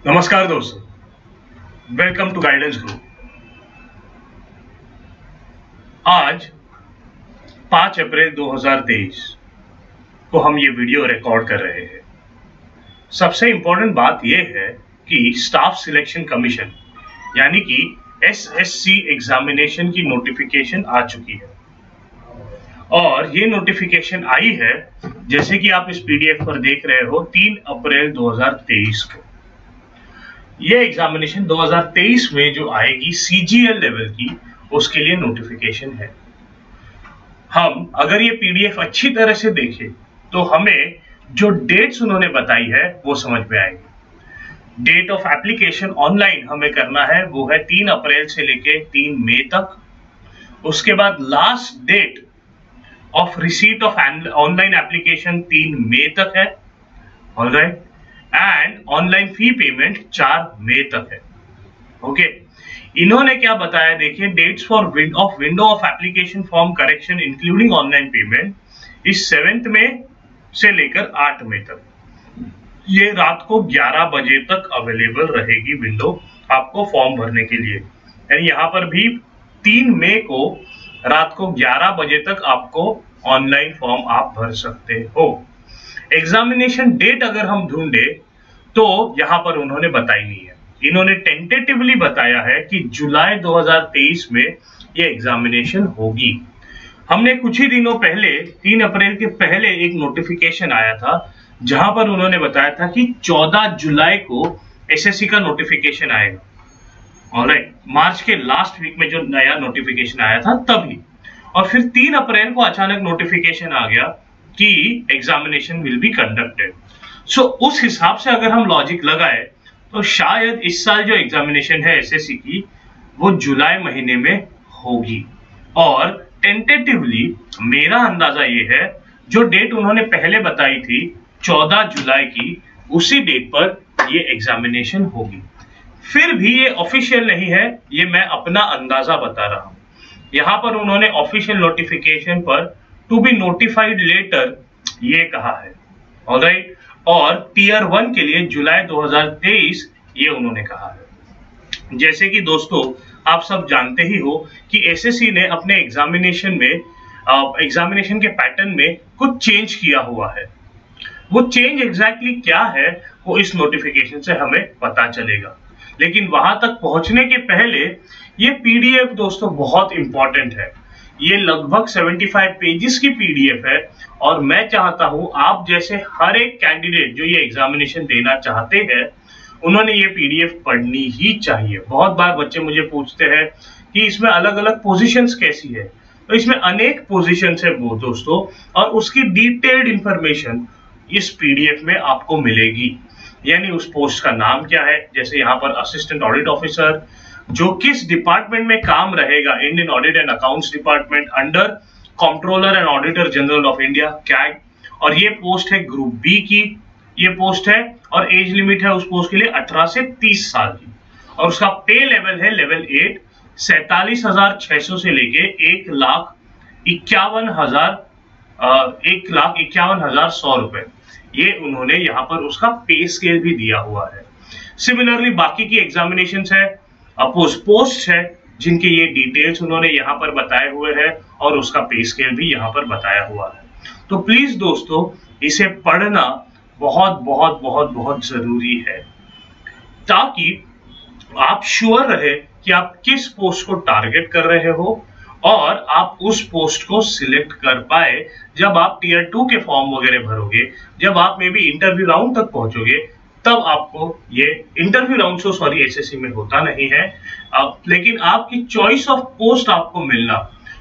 नमस्कार दोस्तों, welcome to guidance group. आज 5 अप्रैल 2023 को हम ये वीडियो रिकॉर्ड कर रहे हैं। सबसे इंपॉर्टेंट बात यह है कि स्टाफ सिलेक्शन कमीशन यानी कि एसएससी एग्जामिनेशन की नोटिफिकेशन आ चुकी है और ये नोटिफिकेशन आई है, जैसे कि आप इस पीडीएफ पर देख रहे हो, 3 अप्रैल 2023 को। ये एग्जामिनेशन 2023 में जो आएगी सीजीएल लेवल की, उसके लिए नोटिफिकेशन है। हम अगर ये पीडीएफ अच्छी तरह से देखें तो हमें जो डेट्स उन्होंने बताई है वो समझ में आएगी। डेट ऑफ एप्लीकेशन ऑनलाइन हमें करना है वो है 3 अप्रैल से लेके 3 मई तक। उसके बाद last date of receipt of online application 3 मई तक है, alright, and online fee payment 4 मई तक है। ओके, इन्होंने क्या बताया देखिए, dates for window of application form correction including online payment इस 7 मई से लेकर 8 मई तक। ये रात को 11 बजे तक अवेलेबल रहेगी विंडो आपको फॉर्म भरने के लिए। यानी यहाँ पर भी 3 मई को रात को 11 बजे तक आपको ऑनलाइन फॉर्म आप भर सकते हो। एग्जामिनेशन डेट अगर हम ढूंढे तो यहां पर उन्होंने बताई नहीं है। इन्होंने टेंटेटिवली बताया है कि जुलाई 2023 में ये एग्जामिनेशन होगी। हमने कुछ ही दिनों पहले 3 अप्रैल के पहले एक नोटिफिकेशन आया था जहां पर उन्होंने बताया था कि 14 जुलाई को एसएससी का नोटिफिकेशन आएगा। ऑलराइट, मार्च के लास्ट वीक में जो नया नोटिफिकेशन आया था तभी, और फिर 3 अप्रैल को अचानक नोटिफिकेशन आ गया कि एग्जामिनेशन विल बी कंडक्टेड। सो उस हिसाब से अगर हम लॉजिक लगाए तो शायद इस साल जो एग्जामिनेशन है एसएससी की वो जुलाई महीने में होगी। और टेंटेटिवली मेरा अंदाजा ये है, जो डेट उन्होंने पहले बताई थी 14 जुलाई की, उसी डेट पर ये एग्जामिनेशन होगी। फिर भी ये ऑफिशियल नहीं है, ये मैं अपना अंदाजा बता रहा हूं। यहां पर उन्होंने ऑफिशियल नोटिफिकेशन पर टू बी नोटिफाइड लेटर ये कहा है, ऑलराइट, और टीयर 1 के लिए जुलाई 2023 ये उन्होंने कहा है। जैसे कि दोस्तों आप सब जानते ही हो कि एसएससी ने अपने एग्जामिनेशन के पैटर्न में कुछ चेंज किया हुआ है। वो चेंज एग्जैक्टली क्या है वो इस नोटिफिकेशन से हमें पता चलेगा। लेकिन वहां तक पहुंचने के पहले ये पीडीएफ दोस्तों बहुत इंपॉर्टेंट है। ये लगभग 75 पेजेस की पीडीएफ है और मैं चाहता हूं आप जैसे हर एक कैंडिडेट जो ये एग्जामिनेशन देना चाहते हैं उन्होंने ये पीडीएफ पढ़नी ही चाहिए। बहुत बार बच्चे मुझे पूछते हैं कि इसमें अलग अलग पोजीशंस कैसी है, तो इसमें अनेक पोजीशंस है वो दोस्तों, और उसकी डिटेल्ड इंफॉर्मेशन इस पीडीएफ में आपको मिलेगी। यानी उस पोस्ट का नाम क्या है, जैसे यहाँ पर असिस्टेंट ऑडिट ऑफिसर, जो किस डिपार्टमेंट में काम रहेगा, Indian audit and accounts department under controller and auditor general of India, CAG, और ये पोस्ट है ग्रुप बी की ये पोस्ट है, और एज लिमिट है उस पोस्ट के लिए 18 से 30 साल की, और उसका पे लेवल है लेवल 8, 47,600 से लेके 1,51,100 रुपए। ये उन्होंने यहाँ पर उसका पे स्केल भी दिया हुआ है। सिमिलरली बाकी की एग्जामिनेशन है, पोस्ट है, जिनके ये डिटेल्स उन्होंने यहाँ पर बताए हुए हैं और उसका पे स्केल भी यहाँ पर बताया हुआ है। तो प्लीज दोस्तों इसे पढ़ना बहुत बहुत बहुत बहुत जरूरी है, ताकि आप श्योर रहे कि आप किस पोस्ट को टारगेट कर रहे हो और आप उस पोस्ट को सिलेक्ट कर पाए जब आप टीयर 2 के फॉर्म वगैरह भरोगे, जब आप मे बी इंटरव्यू राउंड तक पहुंचोगे, तब आपको ये इंटरव्यू राउंड सॉरी एसएससी में होता नहीं है, लेकिन आपकी चॉइस ऑफ पोस्ट आपको मिलना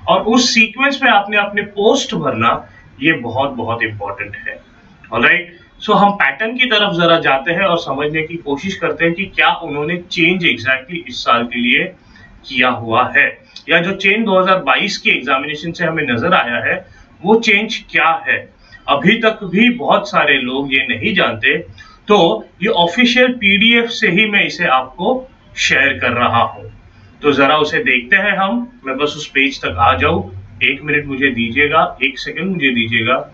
और उस सीक्वेंस में आपने अपने पोस्ट भरना, ये बहुत बहुत इंपॉर्टेंट है। ऑलराइट, सो हम पैटर्न की तरफ जरा जाते हैं और समझने की कोशिश करते हैं कि क्या उन्होंने चेंज एग्जैक्टली इस साल के लिए किया हुआ है, या जो चेंज 2022 की एग्जामिनेशन से हमें नजर आया है वो चेंज क्या है। अभी तक भी बहुत सारे लोग ये नहीं जानते, तो ये ऑफिशियल पीडीएफ से ही मैं इसे आपको शेयर कर रहा हूं। तो जरा उसे देखते हैं हम। मैं बस उस पेज तक आ जाऊं, 1 मिनट मुझे दीजिएगा, 1 सेकंड मुझे दीजिएगा।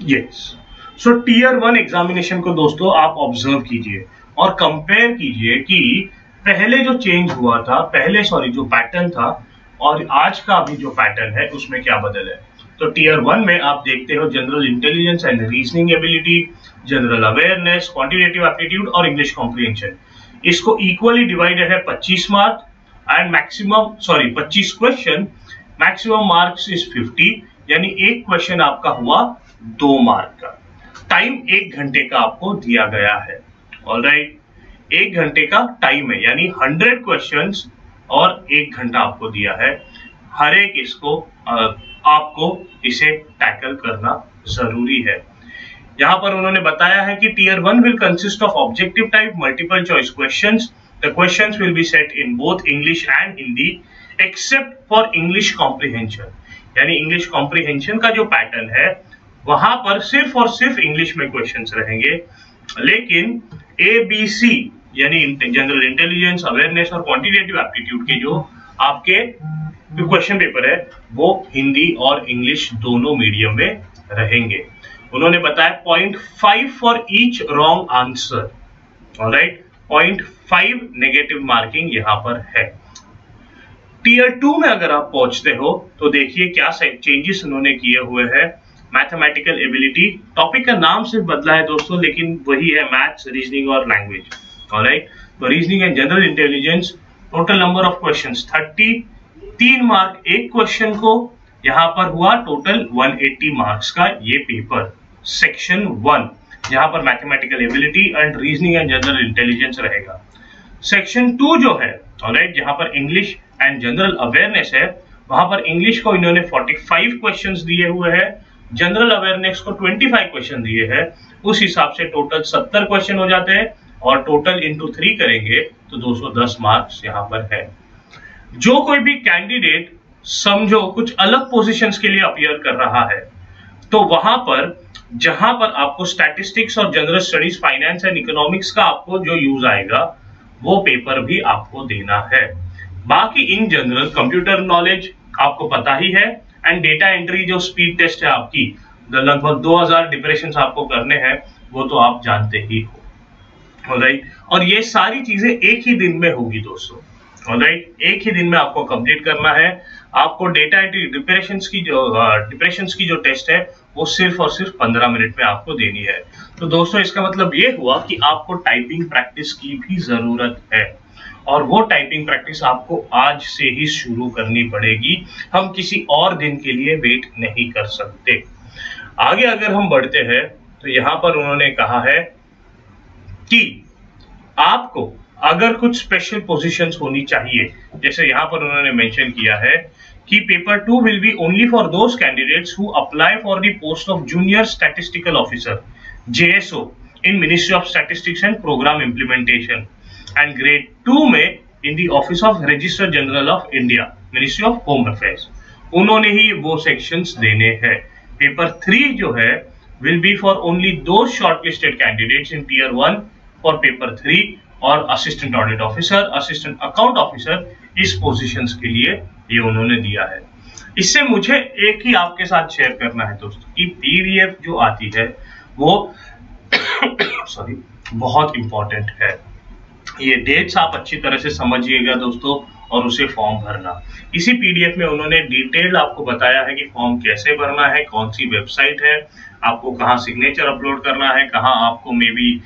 यस, सो टीयर 1 एग्जामिनेशन को दोस्तों आप ऑब्जर्व कीजिए और कंपेयर कीजिए कि पहले जो चेंज हुआ था, जो पैटर्न था और आज का अभी जो पैटर्न है उसमें क्या बदल है। तो टीयर 1 में आप देखते हो general intelligence and reasoning ability, general awareness, quantitative aptitude और इंग्लिश कॉम्प्रिहेंशन। इसको इक्वली डिवाइडेड है 25 mark and 25 question, maximum marks is 50, यानी एक क्वेश्चन आपका हुआ 2 मार्क का। टाइम 1 घंटे का आपको दिया गया है। ऑलराइट, 1 घंटे का टाइम है, यानी 100 क्वेश्चंस और 1 घंटा आपको दिया है। हर एक इसको आपको इसे टैकल करना जरूरी है। यहाँ पर उन्होंने बताया है कि tier 1 will consist of objective type multiple choice questions. The questions will be set in both English and Hindi except for English comprehension, यानी इंग्लिश कॉम्प्रिहेंशन का जो पैटर्न है वहां पर सिर्फ और सिर्फ इंग्लिश में क्वेश्चंस रहेंगे, लेकिन ABC यानी जनरल इंटेलिजेंस, अवेयरनेस और क्वांटिटेटिव एप्टीट्यूड के जो आपके क्वेश्चन पेपर है वो हिंदी और इंग्लिश दोनों मीडियम में रहेंगे। उन्होंने बताया 0.5 for each wrong answer. Alright, 0.5 negative marking यहाँ पर है। टीयर 2 में अगर आप पहुंचते हो तो देखिए क्या चेंजेस उन्होंने किए हुए हैं। मैथमेटिकल एबिलिटी, टॉपिक का नाम सिर्फ बदला है दोस्तों, लेकिन वही है मैथ्स, रीजनिंग और लैंग्वेज। ऑलराइट, तो reasoning and general intelligence, total number of questions 30, 3 mark एक क्वेश्चन को, यहाँ पर हुआ टोटल 180 मार्क्स का ये पेपर। सेक्शन 1 यहाँ पर mathematical ability and reasoning and general intelligence रहेगा। सेक्शन 2 जो है, ऑलराइट, जहाँ पर इंग्लिश एंड जनरल अवेयरनेस है, वहां पर इंग्लिश को इन्होंने 45 क्वेश्चंस दिए हुए हैं, जनरल अवेयरनेस को 25 क्वेश्चन दिए हैं। उस हिसाब से टोटल 70 क्वेश्चन हो जाते हैं और टोटल इंटू 3 करेंगे तो 210 मार्क्स यहाँ पर है। जो कोई भी कैंडिडेट समझो कुछ अलग पोजीशंस के लिए अपीयर कर रहा है तो वहां पर जहां पर आपको स्टैटिस्टिक्स और general studies, finance and economics का आपको जो यूज आएगा वो पेपर भी आपको देना है। बाकी इन जनरल कंप्यूटर नॉलेज आपको पता ही है एंड डेटा एंट्री जो स्पीड टेस्ट है आपकी, लगभग 2000 डिप्रेशंस आपको करने हैं, वो तो आप जानते ही हो। ऑलराइट, और ये सारी चीजें एक ही दिन में होगी दोस्तों। ऑलराइट, एक ही दिन में आपको कंप्लीट करना है। आपको डेटा एंट्री डिप्रेशंस की जो टेस्ट है वो सिर्फ और सिर्फ 15 मिनट में आपको देनी है। तो दोस्तों इसका मतलब ये हुआ कि आपको टाइपिंग प्रैक्टिस की भी जरूरत है और वो टाइपिंग प्रैक्टिस आपको आज से ही शुरू करनी पड़ेगी। हम किसी और दिन के लिए वेट नहीं कर सकते। आगे अगर हम बढ़ते हैं तो यहाँ पर उन्होंने कहा है कि आपको अगर कुछ स्पेशल पोजीशंस होनी चाहिए, जैसे यहाँ पर उन्होंने मेंशन किया है कि paper 2 will be only for those candidates who apply for the post of junior statistical officer JSO in ministry of statistics and programme implementation and grade 2 में in the office of registrar general of India, ministry of home affairs. उन्होंने ही वो sections देने हैं। Paper 3 जो है will be for only those shortlisted candidates in tier 1 for paper 3 और assistant audit officer, assistant account officer, इस positions के लिए ये उन्होंने दिया है। इससे मुझे एक ही आपके साथ शेयर करना है दोस्तों कि PDF जो आती है वो सॉरी बहुत इंपॉर्टेंट है। ये डेट्स आप अच्छी तरह से समझिएगा दोस्तों और उसे फॉर्म भरना। इसी PDF में उन्होंने डिटेल आपको बताया है कि फॉर्म कैसे भरना है, कौन सी वेबसाइट है, आपको कहाँ सिग्नेचर अपलोड करना है, कहाँ आपको मे बी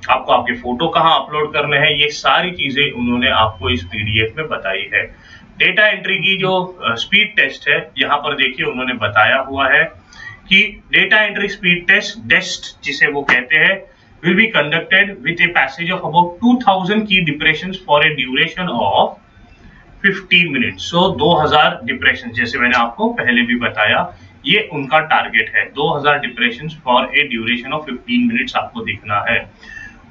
आपको आपके फोटो कहाँ अपलोड करने हैं, ये सारी चीजें उन्होंने आपको इस PDF में बताई है। डेटा एंट्री की जो स्पीड टेस्ट है, यहाँ पर देखिए उन्होंने बताया हुआ है कि डेटा एंट्री स्पीड टेस्ट डेस्ट जिसे वो कहते हैं will be conducted with a passage of about 2000 key depressions for a duration of 15 minutes. So 2000 depression, जैसे मैंने आपको पहले भी बताया, ये उनका टारगेट है। 2000 depression for a duration of 15 minutes आपको देखना है।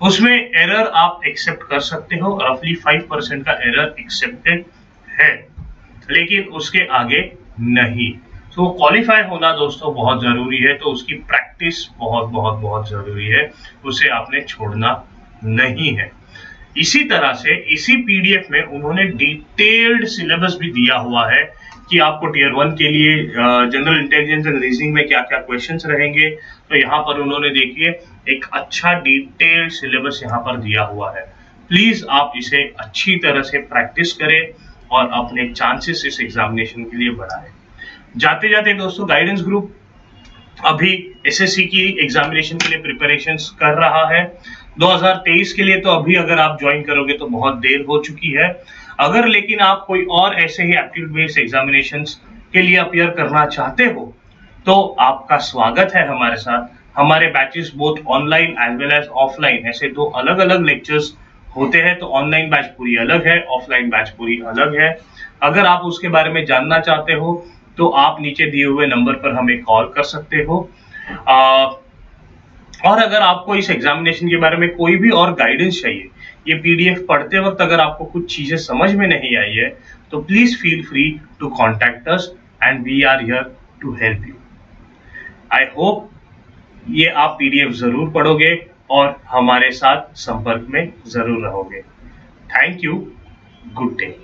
उसमें एरर आप एक्सेप्ट कर सकते हो, रफली 5% का एरर एक्सेप्टेड है, लेकिन उसके आगे नहीं। तो क्वालिफाई होना दोस्तों बहुत जरूरी है, तो उसकी प्रैक्टिस बहुत बहुत बहुत जरूरी है, उसे आपने छोड़ना नहीं है। इसी तरह से इसी PDF में उन्होंने डिटेल्ड सिलेबस भी दिया हुआ है कि आपको टीयर 1 के लिए जनरल इंटेलिजेंस एंड रीजनिंग में क्या क्या क्वेश्चंस रहेंगे। तो यहाँ पर उन्होंने देखिए एक अच्छा डिटेल्ड सिलेबस यहाँ पर दिया हुआ है। प्लीज आप इसे अच्छी तरह से प्रैक्टिस करें और अपने चांसेस इस एग्जामिनेशन के लिए बढ़ाएं। जाते जाते दोस्तों, गाइडेंस ग्रुप अभी एसएससी की एग्जामिनेशन के लिए प्रिपरेशंस कर रहा है 2023 के लिए। तो अभी अगर आप ज्वाइन करोगे तो बहुत देर हो चुकी है। अगर लेकिन आप कोई और ऐसे ही एप्टीट्यूड बेस्ड एग्जामिनेशंस के लिए अपीयर करना चाहते हो तो आपका स्वागत है हमारे साथ। हमारे batches both online as well as offline, ऐसे दो अलग अलग लेक्चर्स होते हैं। तो ऑनलाइन बैच पूरी अलग है, ऑफलाइन बैच पूरी अलग है। अगर आप उसके बारे में जानना चाहते हो तो आप नीचे दिए हुए नंबर पर हमें कॉल कर सकते हो। और अगर आपको इस एग्जामिनेशन के बारे में कोई भी और गाइडेंस चाहिए, ये पीडीएफ पढ़ते वक्त अगर आपको कुछ चीजें समझ में नहीं आई है तो please feel free to contact us and we are here to help you. I hope ये आप पीडीएफ जरूर पढ़ोगे और हमारे साथ संपर्क में जरूर रहोगे। Thank you, good day.